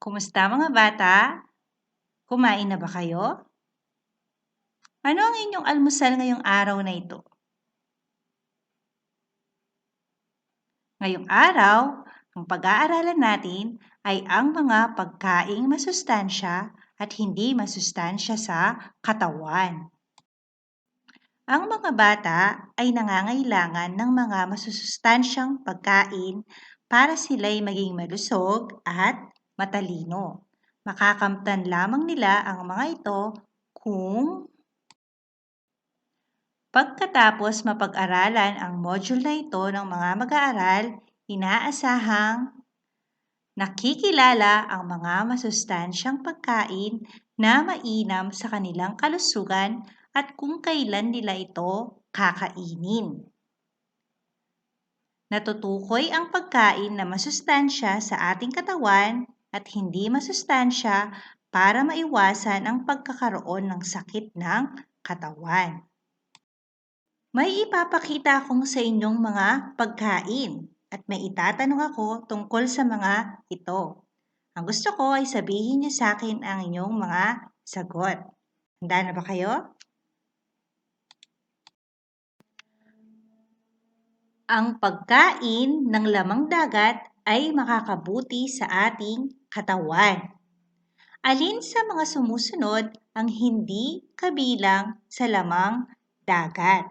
Kumusta mga bata? Kumain na ba kayo? Ano ang inyong almusal ngayong araw na ito? Ngayong araw, ang pag-aaralan natin ay ang mga pagkaing masustansya at hindi masustansya sa katawan. Ang mga bata ay nangangailangan ng mga masusustansyang pagkain para sila'y maging malusog at matalino. Makakamtan lamang nila ang mga ito kung pagkatapos mapag-aralan ang module na ito ng mga mag-aaral, inaasahang nakikilala ang mga masustansyang pagkain na mainam sa kanilang kalusugan at kung kailan nila ito kakainin. Natutukoy ang pagkain na masustansya sa ating katawan at hindi masustansya para maiwasan ang pagkakaroon ng sakit ng katawan. May ipapakita akong sa inyong mga pagkain at may itatanong ako tungkol sa mga ito. Ang gusto ko ay sabihin niyo sa akin ang inyong mga sagot. Handa na ba kayo? Ang pagkain ng lamang dagat ay makakabuti sa ating katawan. Alin sa mga sumusunod ang hindi kabilang sa lamang dagat?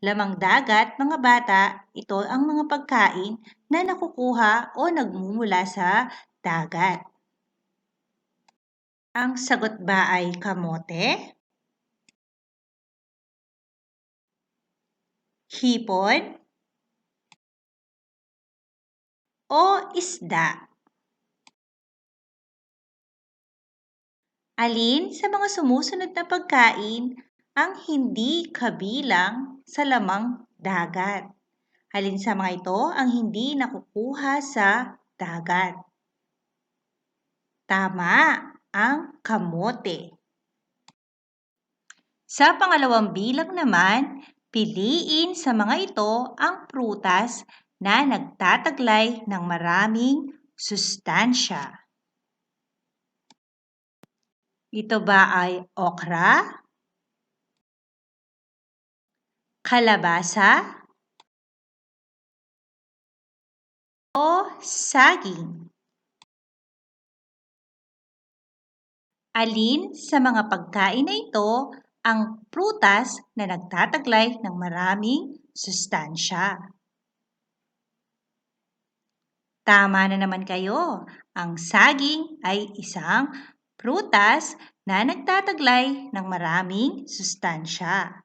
Lamang dagat, mga bata, ito ang mga pagkain na nakukuha o nagmumula sa dagat. Ang sagot ba ay kamote, hipon, o isda? Alin sa mga sumusunod na pagkain ang hindi kabilang sa lamang dagat? Alin sa mga ito ang hindi nakukuha sa dagat? Tama, ang kamote. Sa pangalawang bilang naman, piliin sa mga ito ang prutas na nagtataglay ng maraming sustansya. Ito ba ay okra, kalabasa, o saging? Alin sa mga pagkain na ito ang prutas na nagtataglay ng maraming sustansya? Tama na naman kayo. Ang saging ay isang prutas na nagtataglay ng maraming sustansya.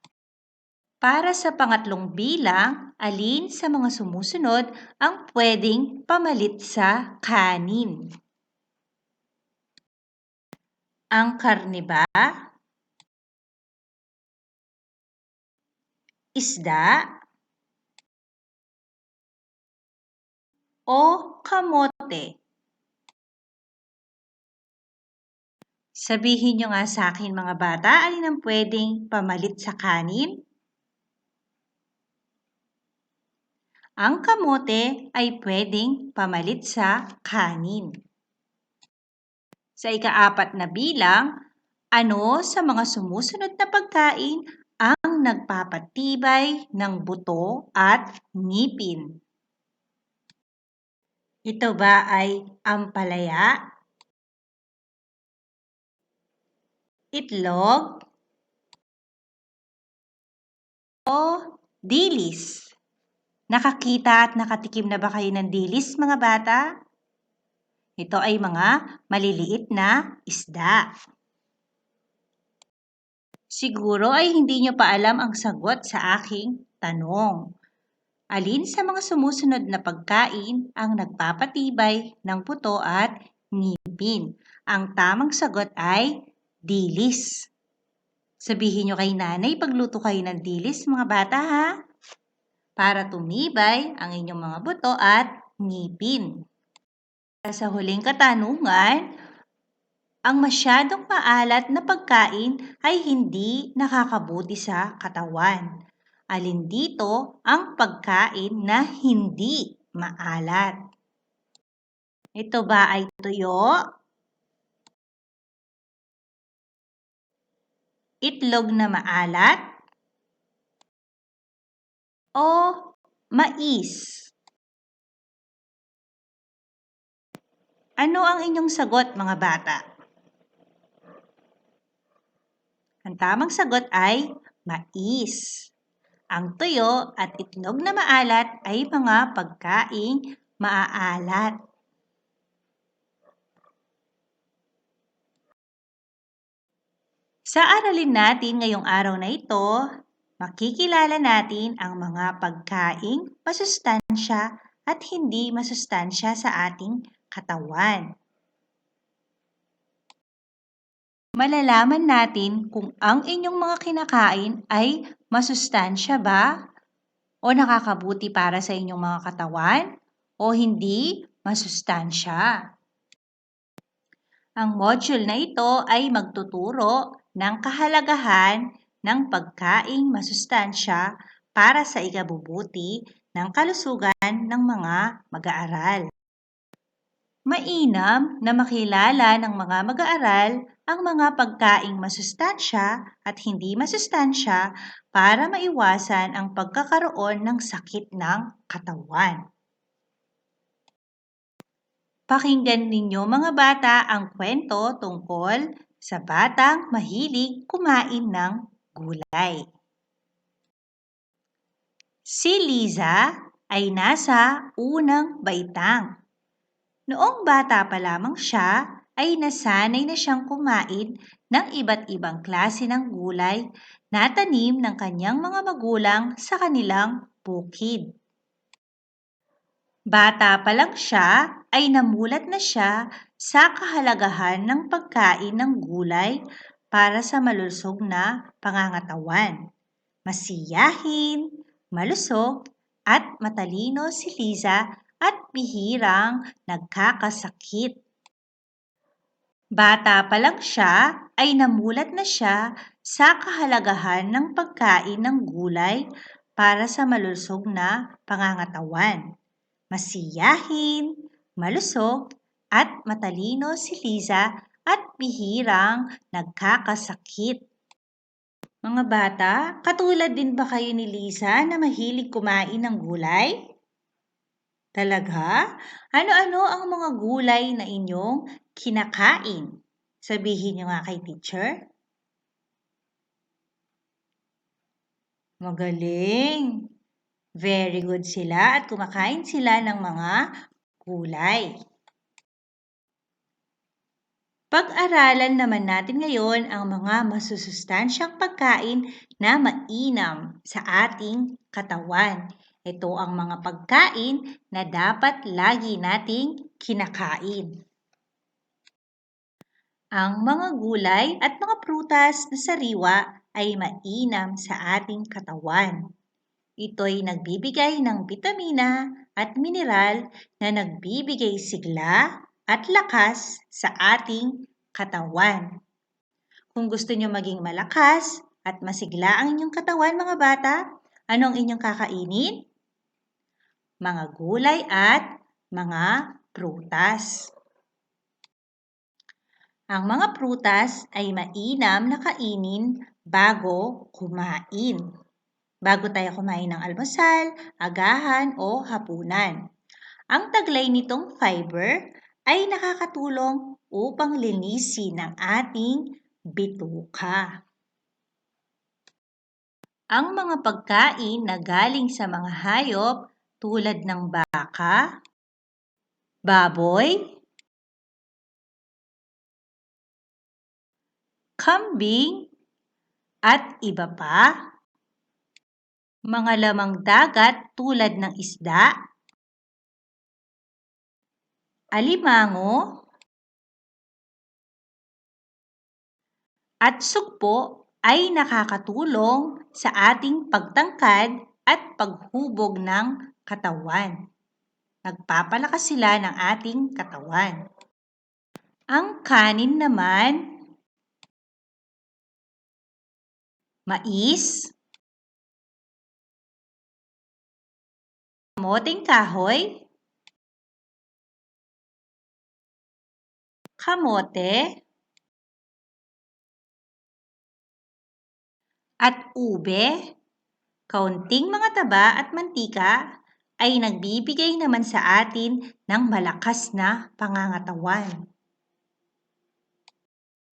Para sa pangatlong bilang, alin sa mga sumusunod ang pwedeng pamalit sa kanin? Ang karne ba? Isda? O kamote? Sabihin nyo nga sa akin mga bata, alin ang pwedeng pamalit sa kanin? Ang kamote ay pwedeng pamalit sa kanin. Sa ika-4 na bilang, ano sa mga sumusunod na pagkain ang nagpapatibay ng buto at ngipin? Ito ba ay ampalaya, itlog, o dilis? Nakakita at nakatikim na ba kayo ng dilis, mga bata? Ito ay mga maliliit na isda. Siguro ay hindi nyo pa alam ang sagot sa aking tanong. Alin sa mga sumusunod na pagkain ang nagpapatibay ng buto at ngipin? Ang tamang sagot ay dilis. Sabihin nyo kay nanay pagluto kayo ng dilis, mga bata, ha? Para tumibay ang inyong mga buto at ngipin. Sa huling katanungan, ang masyadong maalat na pagkain ay hindi nakakabuti sa katawan. Alin dito ang pagkain na hindi maalat? Ito ba ay tuyo, itlog na maalat, o mais? Ano ang inyong sagot, mga bata? Ang tamang sagot ay mais. Ang tuyo at itlog na maalat ay mga pagkaing maaalat. Sa aralin natin ngayong araw na ito, makikilala natin ang mga pagkaing masustansya at hindi masustansya sa ating katawan. Malalaman natin kung ang inyong mga kinakain ay masustansya ba o nakakabuti para sa inyong mga katawan o hindi masustansya. Ang module na ito ay magtuturo ng kahalagahan ng pagkaing masustansya para sa ikabubuti ng kalusugan ng mga mag-aaral. Mainam na makilala ng mga mag-aaral ang mga pagkaing masustansya at hindi masustansya para maiwasan ang pagkakaroon ng sakit ng katawan. Pakinggan ninyo, mga bata, ang kwento tungkol sa batang mahilig kumain ng gulay. Si Liza ay nasa unang baitang. Noong bata pa lamang siya, ay nasanay na siyang kumain ng iba't ibang klase ng gulay na tanim ng kanyang mga magulang sa kanilang bukid. Bata pa lang siya ay namulat na siya sa kahalagahan ng pagkain ng gulay para sa malusog na pangangatawan. Masiyahin, malusog, at matalino si Liza at bihirang nagkakasakit. Bata pa lang siya ay namulat na siya sa kahalagahan ng pagkain ng gulay para sa malusog na pangangatawan. Masiyahin, malusog, at matalino si Liza at bihirang nagkakasakit. Mga bata, katulad din ba kayo ni Liza na mahilig kumain ng gulay? Talaga? Ano-ano ang mga gulay na inyong kinakain? Sabihin niyo nga kay teacher. Magaling! Very good sila at kumakain sila ng mga gulay. Pag-aralan naman natin ngayon ang mga masusustansyang pagkain na mainam sa ating katawan. Ito ang mga pagkain na dapat lagi nating kinakain. Ang mga gulay at mga prutas na sariwa ay mainam sa ating katawan. Ito'y nagbibigay ng bitamina at mineral na nagbibigay sigla at lakas sa ating katawan. Kung gusto nyo maging malakas at masigla ang inyong katawan, mga bata, anong inyong kakainin? Mga gulay at mga prutas. Ang mga prutas ay mainam na kainin bago kumain. Bago tayo kumain ng almusal, agahan o hapunan. Ang taglay nitong fiber ay nakakatulong upang linisin ang ating bituka. Ang mga pagkain na galing sa mga hayop tulad ng baka, baboy, kambing, at iba pa, mga lamang dagat tulad ng isda, alimango, at sugpo ay nakakatulong sa ating pagtangkad at paghubog ng katawan. Nagpapalakas sila ng ating katawan. Ang kanin naman, mais, kamoteng kahoy, kamote, at ube, kaunting mga taba at mantika ay nagbibigay naman sa atin ng malakas na pangangatawan.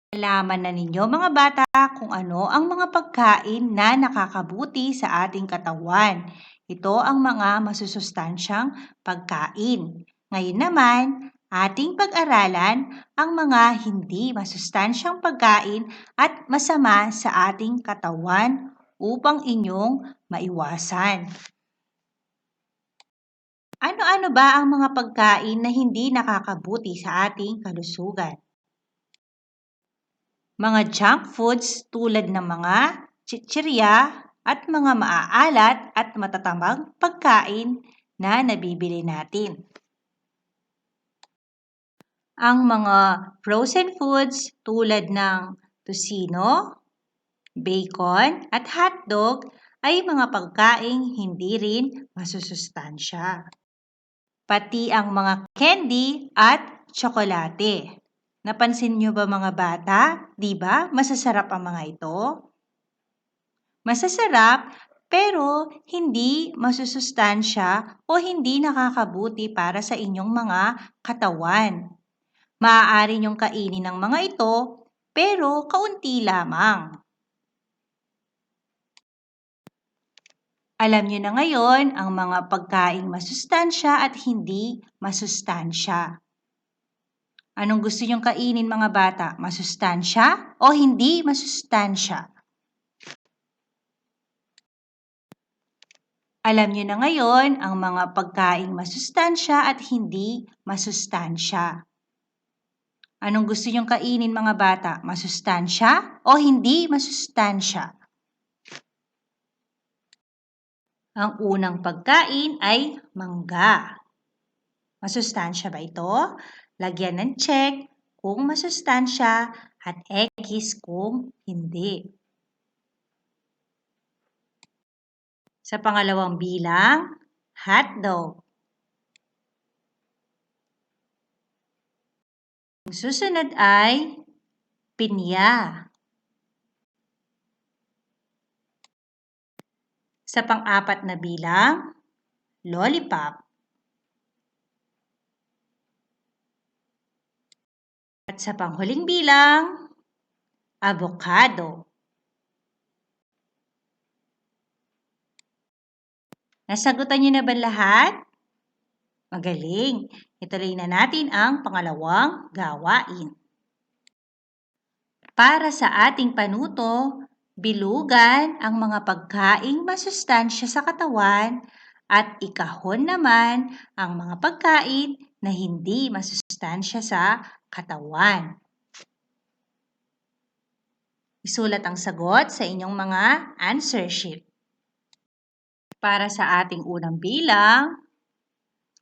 Nalaman na ninyo mga bata kung ano ang mga pagkain na nakakabuti sa ating katawan. Ito ang mga masusustansyang pagkain. Ngayon naman, ating pag-aralan ang mga hindi masustansyang pagkain at masama sa ating katawan upang inyong maiwasan. Ano-ano ba ang mga pagkain na hindi nakakabuti sa ating kalusugan? Mga junk foods tulad ng mga chichirya at mga maaalat at matatamang pagkain na nabibili natin. Ang mga frozen foods tulad ng tocino, bacon at hotdog ay mga pagkaing hindi rin masusustansya. Pati ang mga candy at tsokolate. Napansin niyo ba mga bata? Di ba masasarap ang mga ito? Masasarap pero hindi masusustansya o hindi nakakabuti para sa inyong mga katawan. Maaari niyong kainin ang mga ito pero kaunti lamang. Alam niyo na ngayon ang mga pagkaing masustansya at hindi masustansya. Anong gusto niyong kainin mga bata? Masustansya o hindi masustansya? Alam niyo na ngayon ang mga pagkaing masustansya at hindi masustansya. Anong gusto niyong kainin mga bata? Masustansya o hindi masustansya? Ang unang pagkain ay mangga. Masustansya ba ito? Lagyan ng check kung masustansya at X kung hindi. Sa pangalawang bilang, hotdog. Ang susunod ay pinya. Sa pang-apat na bilang, lollipop. At sa panghuling bilang, avocado. Nasagutan niyo na ba lahat? Magaling! Ituloy na natin ang pangalawang gawain. Para sa ating panuto, bilugan ang mga pagkaing masustansya sa katawan at ikahon naman ang mga pagkain na hindi masustansya sa katawan. Isulat ang sagot sa inyong mga answer sheet. Para sa ating unang bilang,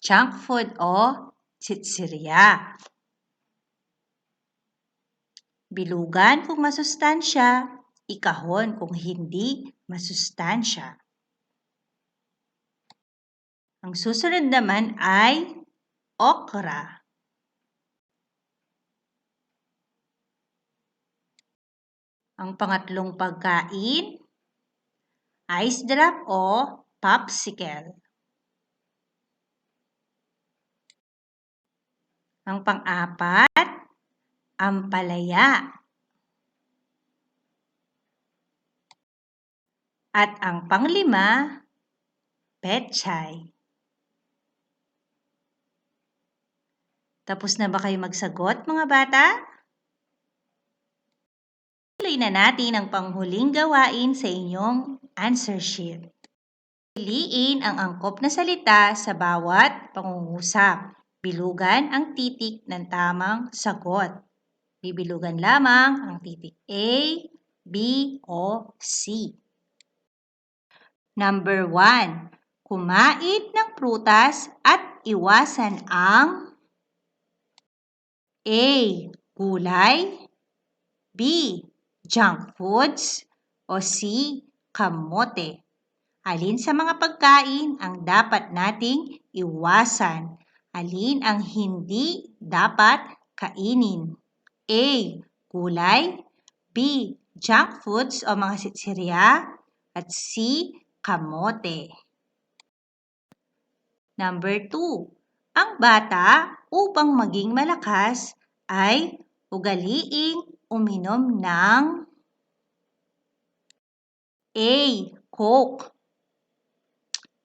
junk food o chichirya. Bilugan kung masustansya, ikahon kung hindi masustansya. Ang susunod naman ay okra. Ang pangatlong pagkain, ice drop o popsicle. Ang pang-apat, ampalaya. At ang panglima, pechay. Tapos na ba kayo magsagot mga bata? Tuloy na natin ang panghuling gawain sa inyong answer sheet. Piliin ang angkop na salita sa bawat pangungusap. Bilugan ang titik ng tamang sagot. Bibilugan lamang ang titik A, B, o C. Number 1. Kumain ng prutas at iwasan ang A. Gulay, B. Junk foods, o C. Kamote. Alin sa mga pagkain ang dapat nating iwasan? Alin ang hindi dapat kainin? A. Gulay, B. Junk foods o mga sitsirya, at C. Kamote. Number 2. Ang bata upang maging malakas ay ugaliing uminom ng A. Coke,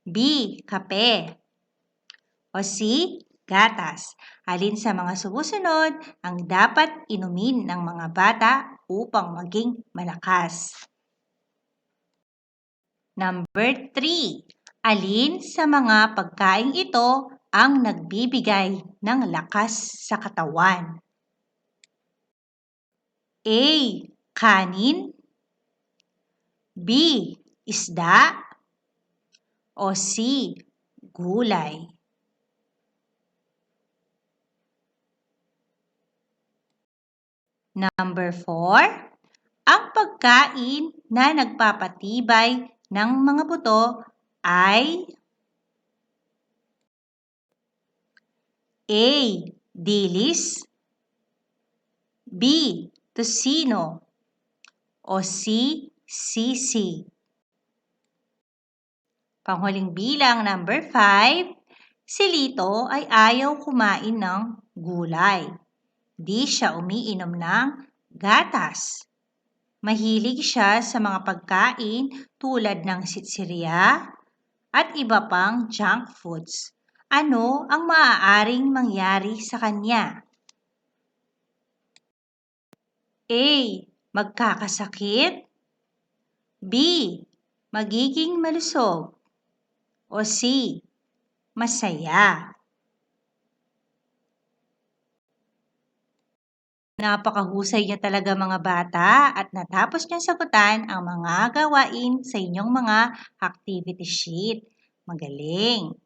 B. Kape, o C. Gatas. Alin sa mga sumusunod ang dapat inumin ng mga bata upang maging malakas? Number 3. Alin sa mga pagkain ito ang nagbibigay ng lakas sa katawan? A. Kanin, B. Isda, o C. Gulay. Number 4. Ang pagkain na nagpapatibay ng mga buto ay A. Dilis, B. Tocino, o C. Sisig. Panghuling bilang, number 5. Si Lito ay ayaw kumain ng gulay. Di siya umiinom ng gatas. Mahilig siya sa mga pagkain tulad ng sitsirya at iba pang junk foods. Ano ang maaaring mangyari sa kanya? A. Magkakasakit, B. Magiging malusog, o C. Masaya. Napakahusay niyo talaga mga bata at natapos niyong sagutan ang mga gawain sa inyong mga activity sheet. Magaling!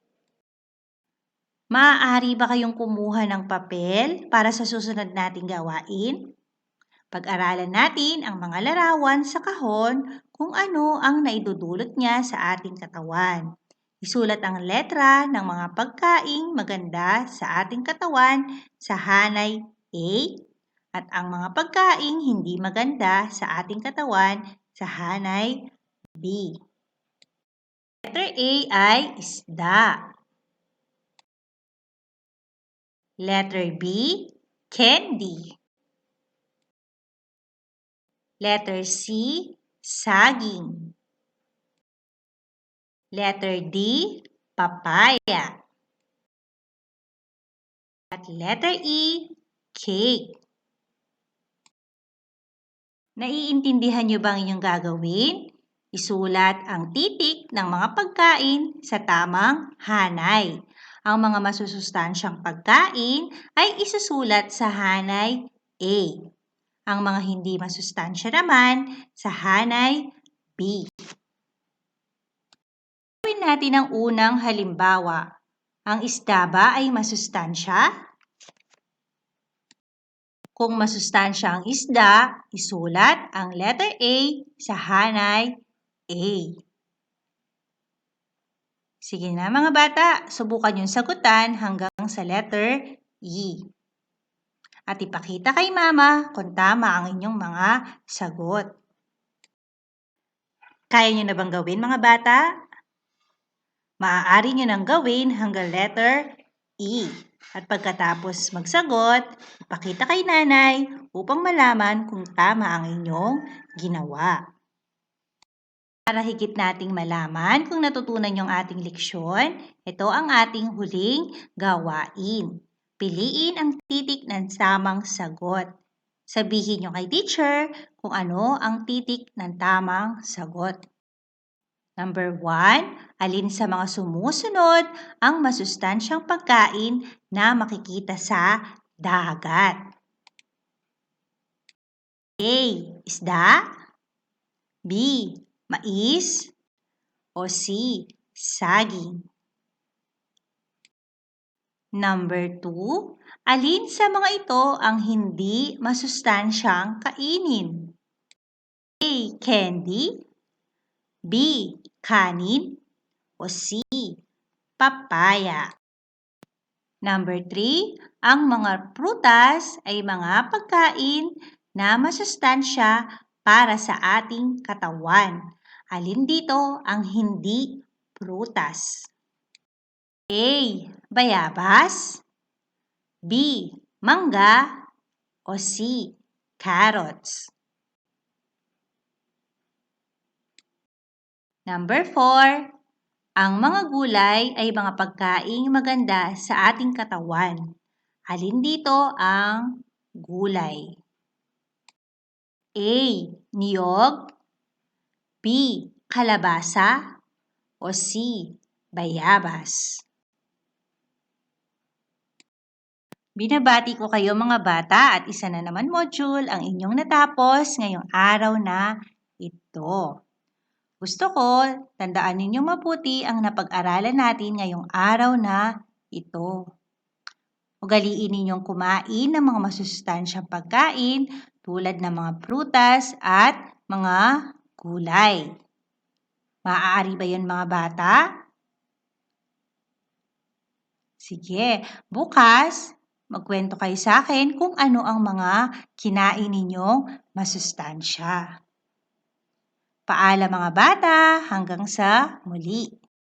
Maaari ba kayong kumuha ng papel para sa susunod nating gawain? Pag-aralan natin ang mga larawan sa kahon kung ano ang naidudulot niya sa ating katawan. Isulat ang letra ng mga pagkaing maganda sa ating katawan sa hanay A at ang mga pagkaing hindi maganda sa ating katawan sa hanay B. Letter A ay isda. Letter B, candy. Letter C, saging. Letter D, papaya. At letter E, cake. Naiintindihan niyo ba ang inyong gagawin? Isulat ang titik ng mga pagkain sa tamang hanay. Ang mga masusustansyang pagkain ay isusulat sa hanay A. Ang mga hindi masustansya naman sa hanay B. Gawin natin ang unang halimbawa. Ang isda ba ay masustansya? Kung masustansya ang isda, isulat ang letter A sa hanay A. Sige na mga bata, subukan yung sagutan hanggang sa letter E. At ipakita kay Mama kung tama ang inyong mga sagot. Kaya nyo na bang gawin mga bata? Maaari nyo nang gawin hanggang letter E. At pagkatapos magsagot, ipakita kay nanay upang malaman kung tama ang inyong ginawa. Para higit nating malaman kung natutunan yung ating leksyon, ito ang ating huling gawain. Piliin ang titik ng tamang sagot. Sabihin nyo kay teacher kung ano ang titik ng tamang sagot. Number 1, alin sa mga sumusunod ang masustansyang pagkain na makikita sa dagat? A. Isda, B. Mais, o C. Saging. Number 2, alin sa mga ito ang hindi masustansyang kainin? A. Candy, B. Kanin, o C. Papaya. Number 3, Ang mga prutas ay mga pagkain na masustansya para sa ating katawan. Alin dito ang hindi prutas? A. Bayabas, B. Mangga, o C. Carrots. Number 4. Ang mga gulay ay mga pagkaing maganda sa ating katawan. Alin dito ang gulay? A. Niyog, B. Kalabasa, o C. Bayabas. Binabati ko kayo mga bata at isa na naman module ang inyong natapos ngayong araw na ito. Gusto ko, tandaan ninyo mabuti ang napag-aralan natin ngayong araw na ito. Ugaliin ninyong kumain ng mga masustansyang pagkain tulad ng mga prutas at mga gulay. Maaari ba yan mga bata? Sige, bukas magkwento kayo sa akin kung ano ang mga kinain ninyong masustansya. Paalam mga bata, hanggang sa muli.